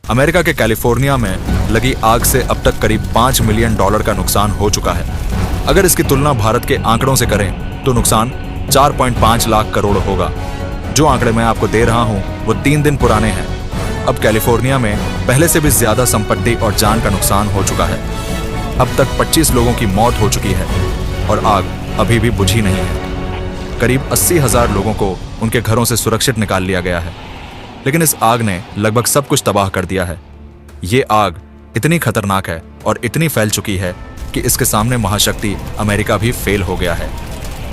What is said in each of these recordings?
America के California में लगी आग से अब तक करीब $5 मिलियन का नुकसान हो चुका है। अगर इसकी तुलना भारत के आंकड़ों से करें तो नुकसान 4.5 लाख करोड़ होगा। जो आंकड़े मैं आपको दे रहा हूं वो 3 दिन पुराने हैं। अब कैलिफोर्निया में पहले से भी ज्यादा संपत्ति और जान का नुकसान हो चुका है। अब तक 25 लोगों की मौत हो चुकी है और आग अभी भी बुझी नहीं है। करीब 80,000 लोगों को उनके घरों से सुरक्षित निकाल लिया गया है, लेकिन इस आग ने लगभग सब कुछ तबाह कर दिया है। ये आग इतनी खतरनाक है और इतनी फैल चुकी है कि इसके सामने महाशक्ति अमेरिका भी फेल हो गया है।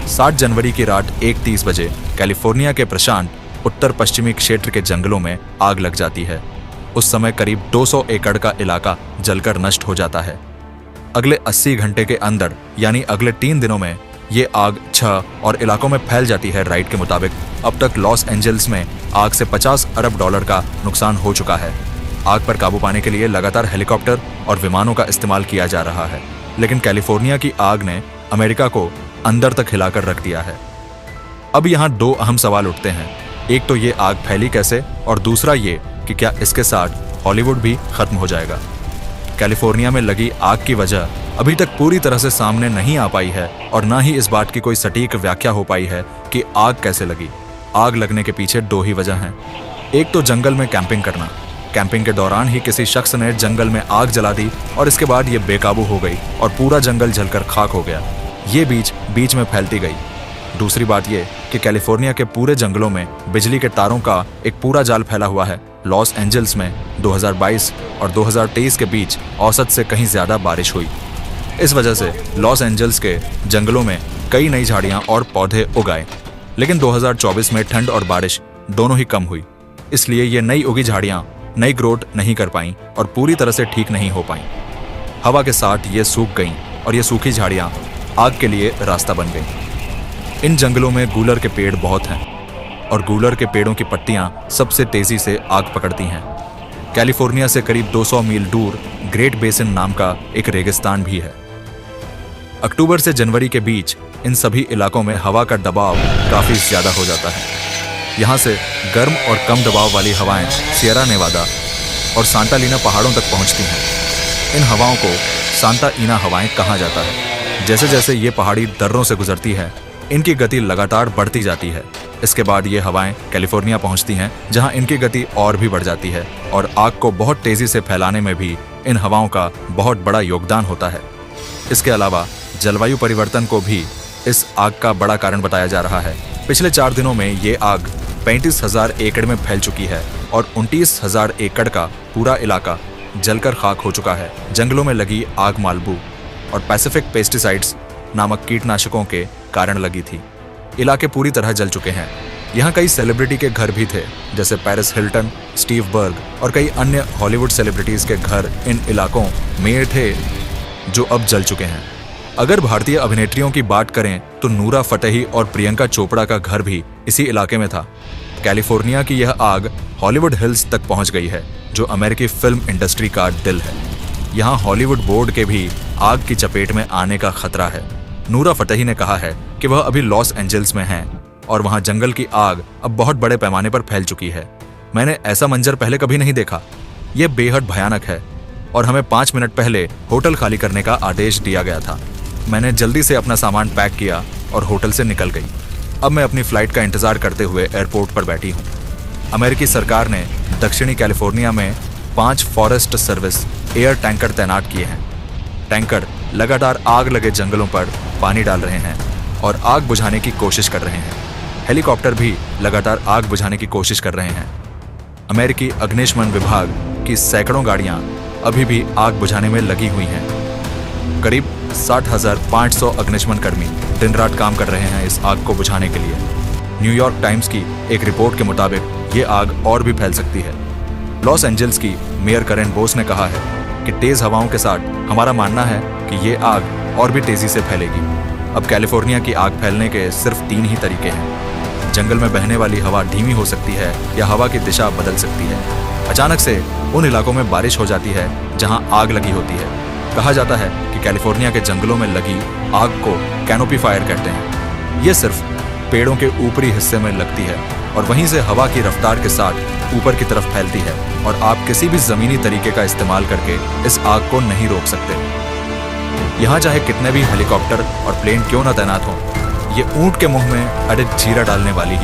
7 जनवरी की रात 1:30 बजे कैलिफोर्निया के प्रशांत उत्तर पश्चिमी क्षेत्र के जंगलों में आग लग जाती है। उस समय करीब 200 एकड़ का इलाका जलकर नष्ट हो जाता है। अगले 80 घंटे के अंदर यानी अगले 3 दिनों में ये आग 6 और इलाकों में फैल जाती है। राइट के मुताबिक अब तक लॉस एंजल्स में आग से $50 अरब का नुकसान हो चुका है। आग पर काबू पाने के लिए लगातार हेलीकॉप्टर और विमानों का इस्तेमाल किया जा रहा है, लेकिन कैलिफोर्निया की आग ने अमेरिका को अंदर तक हिलाकर रख दिया है। अब यहाँ 2 अहम सवाल उठते हैं। एक तो ये आग फैली कैसे, और दूसरा ये कि क्या इसके साथ हॉलीवुड भी खत्म हो जाएगा। कैलिफोर्निया में लगी आग की वजह अभी तक पूरी तरह से सामने नहीं आ पाई है और ना ही इस बात की कोई सटीक व्याख्या हो पाई है कि आग कैसे लगी। आग लगने के पीछे 2 ही वजह हैं। एक तो जंगल में कैंपिंग करना। कैंपिंग के दौरान ही किसी शख्स ने जंगल में आग जला दी और इसके बाद ये बेकाबू हो गई और पूरा जंगल जलकर खाक हो गया। ये बीच में फैलती गई। दूसरी बात ये कि कैलिफोर्निया के पूरे जंगलों में बिजली के तारों का एक पूरा जाल फैला हुआ है। लॉस एंजल्स में 2022 और 2023 के बीच औसत से कहीं ज्यादा बारिश हुई। इस वजह से लॉस एंजल्स के जंगलों में कई नई झाड़ियां और पौधे उगाए, लेकिन 2024 में ठंड और बारिश दोनों ही कम हुई, इसलिए ये नई उगी झाड़ियां नई ग्रोथ नहीं कर पाईं और पूरी तरह से ठीक नहीं हो पाईं। हवा के साथ ये सूख गईं और ये सूखी झाड़ियां आग के लिए रास्ता बन गईं। इन जंगलों में गूलर के पेड़ बहुत हैं और गूलर के पेड़ों की पत्तियां सबसे तेजी से आग पकड़ती हैं। कैलिफोर्निया से करीब 200 मील दूर ग्रेट बेसिन नाम का एक रेगिस्तान भी है। अक्टूबर से जनवरी के बीच इन सभी इलाकों में हवा का दबाव काफी ज्यादा हो जाता है। यहाँ से गर्म और कम दबाव वाली हवाएं सियरा नेवादा और सांता लीना पहाड़ों तक पहुंचती हैं। इन हवाओं को सांता इना हवाएं कहा जाता है। जैसे जैसे ये पहाड़ी दर्रों से गुजरती है, इनकी गति लगातार बढ़ती जाती है। इसके बाद ये हवाएं कैलिफोर्निया पहुंचती हैं, जहां इनकी गति और भी बढ़ जाती है और आग को बहुत तेजी से फैलाने में भी इन हवाओं का बहुत बड़ा योगदान होता है। इसके अलावा जलवायु परिवर्तन को भी इस आग का बड़ा कारण बताया जा रहा है। पिछले 4 दिनों में ये आग 35,000 एकड़ में फैल चुकी है और 29,000 एकड़ का पूरा इलाका जलकर खाक हो चुका है। जंगलों में लगी आग मालबू और पैसिफिक पेस्टिसाइड्स नामक कीटनाशकों के कारण लगी थी। इलाके पूरी तरह जल चुके हैं। यहाँ कई सेलिब्रिटी के घर भी थे, जैसे पेरिस हिल्टन, स्टीव बर्ग और कई अन्य हॉलीवुड सेलिब्रिटीज के घर इन इलाकों में थे जो अब जल चुके हैं। अगर भारतीय अभिनेत्रियों की बात करें तो नूरा फतेही और प्रियंका चोपड़ा का घर भी इसी इलाके में था। कैलिफोर्निया की यह आग हॉलीवुड हिल्स तक पहुंच गई है, जो अमेरिकी फिल्म इंडस्ट्री का दिल है। यहाँ हॉलीवुड बोर्ड के भी आग की चपेट में आने का खतरा है। नूरा फतेही ने कहा है कि वह अभी लॉस एंजल्स में हैं और वहाँ जंगल की आग अब बहुत बड़े पैमाने पर फैल चुकी है। मैंने ऐसा मंजर पहले कभी नहीं देखा। यह बेहद भयानक है और हमें 5 मिनट पहले होटल खाली करने का आदेश दिया गया था। मैंने जल्दी से अपना सामान पैक किया और होटल से निकल गई। अब मैं अपनी फ्लाइट का इंतजार करते हुए एयरपोर्ट पर बैठी हूँ। अमेरिकी सरकार ने दक्षिणी कैलिफोर्निया में 5 फॉरेस्ट सर्विस एयर टैंकर तैनात किए हैं। टैंकर लगातार आग लगे जंगलों पर पानी डाल रहे हैं और आग बुझाने की कोशिश कर रहे हैं। हेलीकॉप्टर भी लगातार आग बुझाने की कोशिश कर रहे हैं। अमेरिकी अग्निशमन विभाग की सैकड़ों गाड़ियां अभी भी आग बुझाने में लगी हुई हैं। करीब 60,500 अग्निशमन कर्मी दिन रात काम कर रहे हैं इस आग को बुझाने के लिए। न्यूयॉर्क टाइम्स की एक रिपोर्ट के मुताबिक ये आग और भी फैल सकती है। लॉस एंजल्स की मेयर करेन बोस ने कहा है कि तेज हवाओं के साथ हमारा मानना है कि ये आग और भी तेजी से फैलेगी। अब कैलिफोर्निया की आग फैलने के सिर्फ 3 ही तरीके हैं। जंगल में बहने वाली हवा धीमी हो सकती है या हवा की दिशा बदल सकती है। अचानक से उन इलाकों में बारिश हो जाती है जहां आग लगी होती है। कहा जाता है कि कैलिफोर्निया के जंगलों में लगी आग को कैनोपी फायर कहते हैं। ये सिर्फ पेड़ों के ऊपरी हिस्से में लगती है और वहीं से हवा की रफ्तार के साथ ऊपर की तरफ फैलती है और आप किसी भी जमीनी तरीके का इस्तेमाल करके इस आग को नहीं रोक सकते। यहाँ चाहे कितने भी हेलीकॉप्टर और प्लेन क्यों न तैनात हों, ये ऊंट के मुंह में अडिग जीरा डालने वाली ही